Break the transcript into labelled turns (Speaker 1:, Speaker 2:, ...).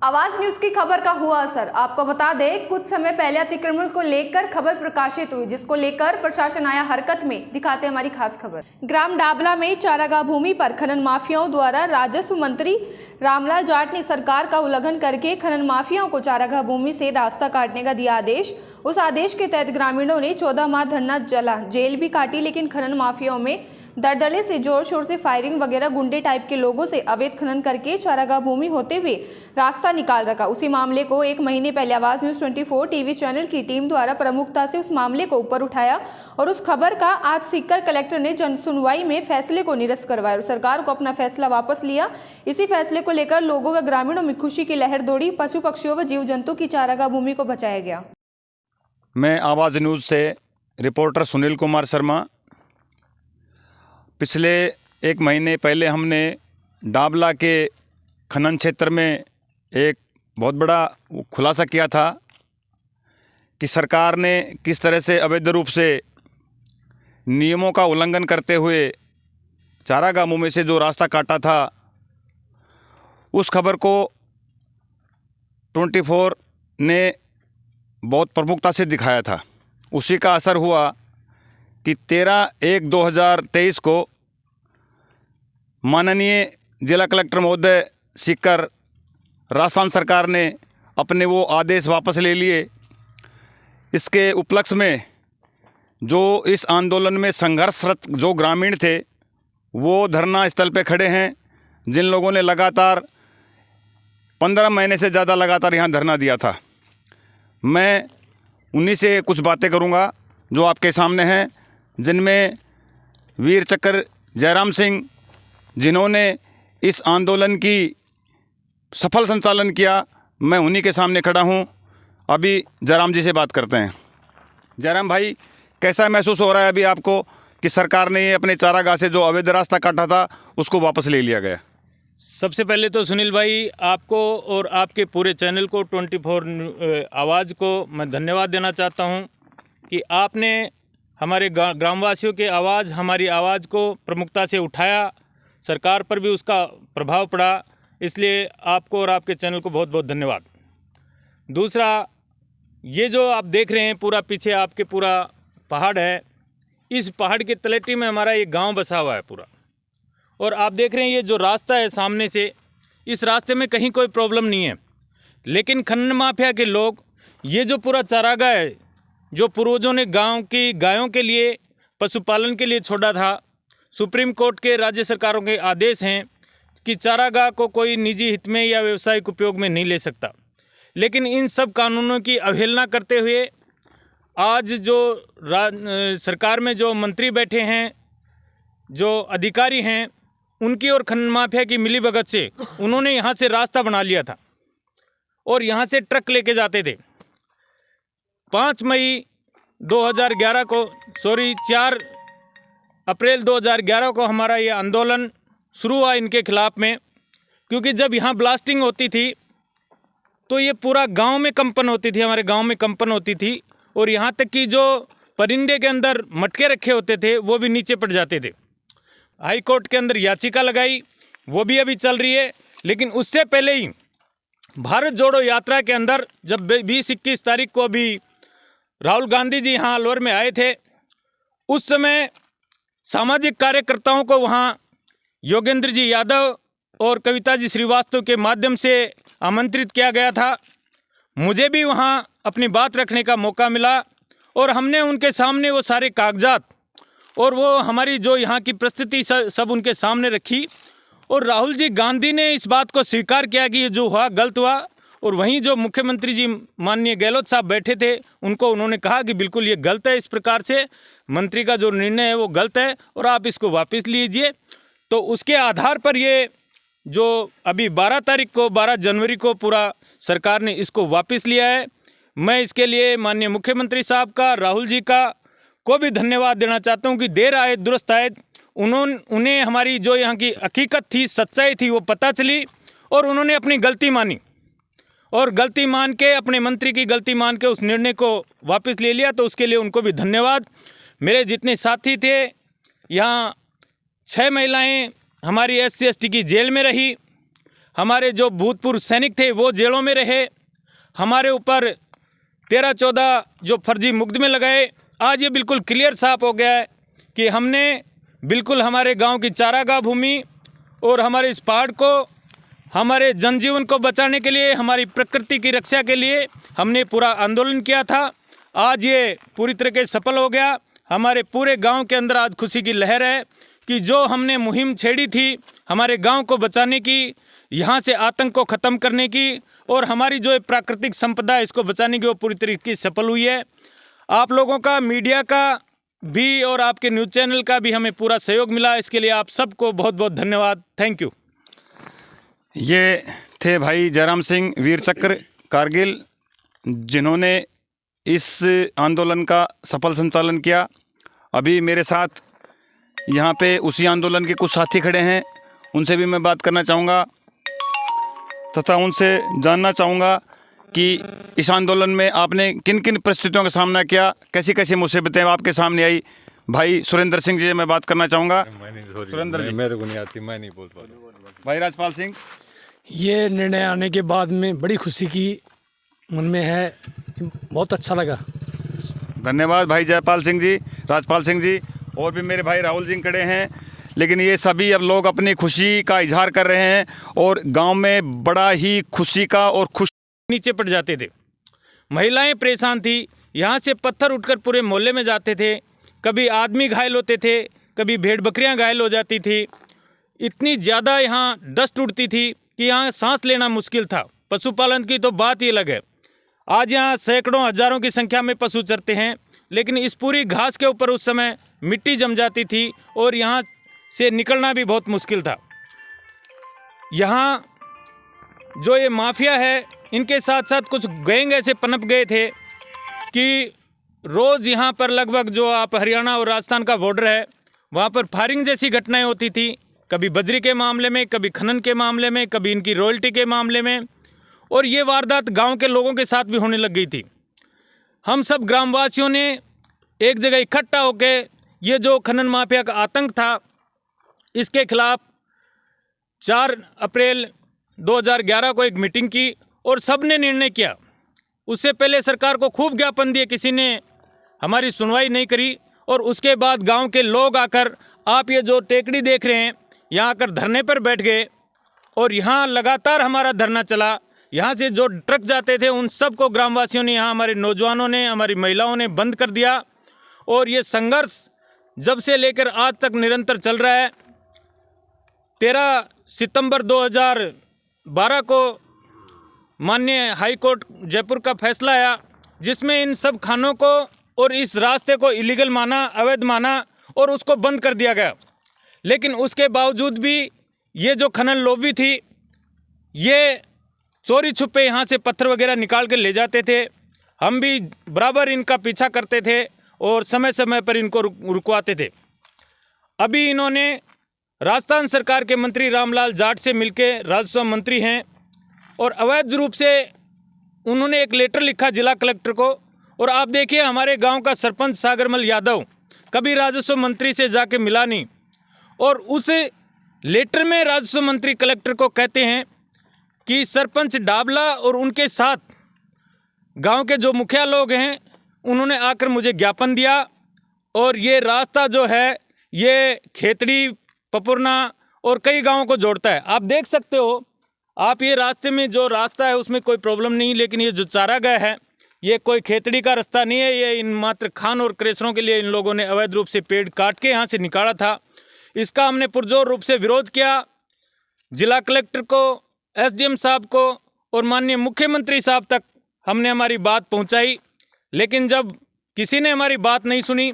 Speaker 1: आवाज न्यूज की खबर का हुआ असर। आपको बता दें, कुछ समय पहले अतिक्रमण को लेकर खबर प्रकाशित हुई, जिसको लेकर प्रशासन आया हरकत में। दिखाते हमारी खास खबर। ग्राम डाबला में चारागाह भूमि पर खनन माफियाओं द्वारा राजस्व मंत्री रामलाल जाट ने सरकार का उल्लंघन करके खनन माफियाओं को चारागाह भूमि से रास्ता काटने का दिया आदेश। उस आदेश के तहत ग्रामीणों ने 14 माह धरना जला, जेल भी काटी, लेकिन खनन माफियाओं में दरदरे से जोर शोर से फायरिंग वगैरह गुंडे टाइप के लोगों से अवैध खनन करके चारागाह भूमि होते हुए रास्ता निकाल रखा। उसी मामले को एक महीने पहले आवाज न्यूज 24 टीवी चैनल की टीम द्वारा प्रमुखता से उस मामले को ऊपर उठाया और उस खबर का आज सीकर कलेक्टर ने जन सुनवाई में फैसले को निरस्त करवाया और सरकार को अपना फैसला वापस लिया। इसी फैसले को लेकर लोगों व ग्रामीणों में खुशी की लहर दौड़ी। पशु पक्षियों व जीव जंतु की चारागाह भूमि को बचाया गया।
Speaker 2: मैं आवाज़ न्यूज़ से रिपोर्टर सुनील कुमार शर्मा। पिछले एक महीने पहले हमने डाबला के खनन क्षेत्र में एक बहुत बड़ा खुलासा किया था कि सरकार ने किस तरह से अवैध रूप से नियमों का उल्लंघन करते हुए चारागाह भूमि से जो रास्ता काटा था, उस खबर को 24 ने बहुत प्रमुखता से दिखाया था। उसी का असर हुआ कि 13/1/2023 को माननीय जिला कलेक्टर महोदय सीकर राजस्थान सरकार ने अपने वो आदेश वापस ले लिए। इसके उपलक्ष्य में जो इस आंदोलन में संघर्षरत जो ग्रामीण थे, वो धरना स्थल पे खड़े हैं, जिन लोगों ने लगातार 15 महीने से ज़्यादा लगातार यहाँ धरना दिया था। मैं उन्हीं से कुछ बातें करूँगा जो आपके सामने हैं, जिनमें वीर चक्र जयराम सिंह, जिन्होंने इस आंदोलन की सफल संचालन किया, मैं उन्हीं के सामने खड़ा हूं। अभी जयराम जी से बात करते हैं। जयराम भाई, कैसा महसूस हो रहा है अभी आपको कि सरकार ने ये अपने चारागाह से जो अवैध रास्ता काटा था उसको वापस ले लिया गया?
Speaker 3: सबसे पहले तो सुनील भाई, आपको और आपके पूरे चैनल को 24 आवाज़ को मैं धन्यवाद देना चाहता हूं कि आपने हमारे ग्रामवासियों की आवाज़, हमारी आवाज़ को प्रमुखता से उठाया। सरकार पर भी उसका प्रभाव पड़ा, इसलिए आपको और आपके चैनल को बहुत बहुत धन्यवाद। दूसरा, ये जो आप देख रहे हैं पूरा पीछे आपके पूरा पहाड़ है, इस पहाड़ की तलहटी में हमारा ये गांव बसा हुआ है पूरा। और आप देख रहे हैं ये जो रास्ता है सामने से, इस रास्ते में कहीं कोई प्रॉब्लम नहीं है, लेकिन खनन माफिया के लोग ये जो पूरा चारागाह है, जो पूर्वजों ने गांव की गायों के लिए पशुपालन के लिए छोड़ा था, सुप्रीम कोर्ट के राज्य सरकारों के आदेश हैं कि चारागाह को कोई निजी हित में या व्यावसायिक उपयोग में नहीं ले सकता, लेकिन इन सब कानूनों की अवहेलना करते हुए आज जो सरकार में जो मंत्री बैठे हैं, जो अधिकारी हैं, उनकी और खनन माफिया की मिलीभगत से उन्होंने यहाँ से रास्ता बना लिया था और यहाँ से ट्रक लेके जाते थे। 4 अप्रैल 2011 को हमारा ये आंदोलन शुरू हुआ इनके खिलाफ़ में, क्योंकि जब यहाँ ब्लास्टिंग होती थी तो ये पूरा गांव में कंपन होती थी, हमारे गांव में कंपन होती थी, और यहाँ तक कि जो परिंदे के अंदर मटके रखे होते थे वो भी नीचे पड़ जाते थे। हाई कोर्ट के अंदर याचिका लगाई, वो भी अभी चल रही है। लेकिन उससे पहले ही भारत जोड़ो यात्रा के अंदर जब 20-21 तारीख को अभी राहुल गांधी जी यहाँ अलवर में आए थे, उस समय सामाजिक कार्यकर्ताओं को वहाँ योगेंद्र जी यादव और कविता जी श्रीवास्तव के माध्यम से आमंत्रित किया गया था। मुझे भी वहाँ अपनी बात रखने का मौका मिला और हमने उनके सामने वो सारे कागजात और वो हमारी जो यहाँ की परिस्थिति सब उनके सामने रखी, और राहुल जी गांधी ने इस बात को स्वीकार किया कि ये जो हुआ गलत हुआ। और वहीं जो मुख्यमंत्री जी माननीय गहलोत साहब बैठे थे, उनको उन्होंने कहा कि बिल्कुल ये गलत है, इस प्रकार से मंत्री का जो निर्णय है वो गलत है और आप इसको वापस लीजिए। तो उसके आधार पर ये जो अभी 12 जनवरी को पूरा सरकार ने इसको वापस लिया है। मैं इसके लिए माननीय मुख्यमंत्री साहब का, राहुल जी का को भी धन्यवाद देना चाहता हूँ कि देर आए दुरुस्त आए। उन्हें हमारी जो यहाँ की हकीकत थी, सच्चाई थी, वो पता चली और उन्होंने अपनी गलती मानी और गलती मान के, अपने मंत्री की गलती मान के उस निर्णय को वापस ले लिया। तो उसके लिए उनको भी धन्यवाद। मेरे जितने साथी थे, यहाँ 6 महिलाएं हमारी SC ST की जेल में रही, हमारे जो भूतपूर्व सैनिक थे वो जेलों में रहे, हमारे ऊपर 13-14 जो फर्जी मुकदमे लगाए। आज ये बिल्कुल क्लियर साफ हो गया है कि हमने बिल्कुल हमारे गांव की चारागाह भूमि और हमारे इस पहाड़ को, हमारे जनजीवन को बचाने के लिए, हमारी प्रकृति की रक्षा के लिए हमने पूरा आंदोलन किया था। आज ये पूरी तरीके से सफल हो गया। हमारे पूरे गांव के अंदर आज खुशी की लहर है कि जो हमने मुहिम छेड़ी थी हमारे गांव को बचाने की, यहाँ से आतंक को ख़त्म करने की और हमारी जो प्राकृतिक संपदा है इसको बचाने की, वो पूरी तरीके से सफल हुई है। आप लोगों का, मीडिया का भी और आपके न्यूज़ चैनल का भी हमें पूरा सहयोग मिला। इसके लिए आप सबको बहुत बहुत धन्यवाद। Thank you.
Speaker 2: ये थे भाई जयराम सिंह वीर चक्र कारगिल, जिन्होंने इस आंदोलन का सफल संचालन किया। अभी मेरे साथ यहाँ पे उसी आंदोलन के कुछ साथी खड़े हैं, उनसे भी मैं बात करना चाहूँगा तथा उनसे जानना चाहूँगा कि इस आंदोलन में आपने किन किन परिस्थितियों का सामना किया, कैसी कैसी मुसीबतें आपके सामने आई। भाई सुरेंद्र सिंह जी मैं बात करना चाहूँगा। सुरेंद्र जी,
Speaker 4: मेरे को नहीं आती, मैं नहीं बोल पाता।
Speaker 2: भाई राजपाल सिंह।
Speaker 5: ये निर्णय आने के बाद में बड़ी खुशी की मन में है, बहुत अच्छा लगा।
Speaker 2: धन्यवाद भाई जयपाल सिंह जी, राजपाल सिंह जी। और भी मेरे भाई राहुल सिंह खड़े हैं, लेकिन ये सभी अब लोग अपनी खुशी का इजहार कर रहे हैं और गांव में बड़ा ही खुशी का और खुश
Speaker 3: नीचे पड़ जाते थे, महिलाएं परेशान थी, यहाँ से पत्थर उठकर पूरे मोहल्ले में जाते थे। कभी आदमी घायल होते थे, कभी भेड़ बकरियाँ घायल हो जाती थी। इतनी ज़्यादा यहाँ डस्ट उड़ती थी कि यहाँ सांस लेना मुश्किल था। पशुपालन की तो बात ही अलग है। आज यहाँ सैकड़ों हज़ारों की संख्या में पशु चरते हैं, लेकिन इस पूरी घास के ऊपर उस समय मिट्टी जम जाती थी और यहाँ से निकलना भी बहुत मुश्किल था। यहाँ जो ये माफिया है, इनके साथ साथ कुछ गैंग ऐसे पनप गए थे कि रोज़ यहाँ पर लगभग जो आप हरियाणा और राजस्थान का बॉर्डर है वहाँ पर फायरिंग जैसी घटनाएं होती थी, कभी बजरी के मामले में, कभी खनन के मामले में, कभी इनकी रॉयल्टी के मामले में, और ये वारदात गांव के लोगों के साथ भी होने लग गई थी। हम सब ग्रामवासियों ने एक जगह इकट्ठा होकर ये जो खनन माफिया का आतंक था, इसके खिलाफ 4 अप्रैल 2011 को एक मीटिंग की और सब ने निर्णय किया। उससे पहले सरकार को खूब ज्ञापन दिए, किसी ने हमारी सुनवाई नहीं करी। और उसके बाद गांव के लोग आकर, आप ये जो टेकड़ी देख रहे हैं, यहाँ आकर धरने पर बैठ गए और यहाँ लगातार हमारा धरना चला। यहाँ से जो ट्रक जाते थे उन सबको ग्रामवासियों ने, यहाँ हमारे नौजवानों ने, हमारी महिलाओं ने बंद कर दिया। और ये संघर्ष जब से लेकर आज तक निरंतर चल रहा है। 13 सितंबर 2012 को माननीय हाई कोर्ट जयपुर का फैसला आया, जिसमें इन सब खानों को और इस रास्ते को इलीगल माना, अवैध माना और उसको बंद कर दिया गया। लेकिन उसके बावजूद भी ये जो खनन लॉबी थी, ये चोरी छुपे यहाँ से पत्थर वगैरह निकाल के ले जाते थे। हम भी बराबर इनका पीछा करते थे और समय समय पर इनको रुकवाते थे। अभी इन्होंने राजस्थान सरकार के मंत्री रामलाल जाट से मिलकर, राजस्व मंत्री हैं, और अवैध रूप से उन्होंने एक लेटर लिखा जिला कलेक्टर को। और आप देखिए, हमारे गांव का सरपंच सागरमल यादव कभी राजस्व मंत्री से जाके मिला नहीं, और उस लेटर में राजस्व मंत्री कलेक्टर को कहते हैं कि सरपंच डाबला और उनके साथ गांव के जो मुखिया लोग हैं उन्होंने आकर मुझे ज्ञापन दिया, और ये रास्ता जो है ये खेतड़ी, पपुरना और कई गांवों को जोड़ता है। आप देख सकते हो, आप ये रास्ते में जो रास्ता है उसमें कोई प्रॉब्लम नहीं, लेकिन ये जो चारागाह है ये कोई खेतड़ी का रास्ता नहीं है। ये इन मात्र खान और क्रेशरों के लिए इन लोगों ने अवैध रूप से पेड़ काट के यहाँ से निकाला था। इसका हमने पुरजोर रूप से विरोध किया। जिला कलेक्टर को, एसडीएम साहब को और माननीय मुख्यमंत्री साहब तक हमने हमारी बात पहुँचाई, लेकिन जब किसी ने हमारी बात नहीं सुनी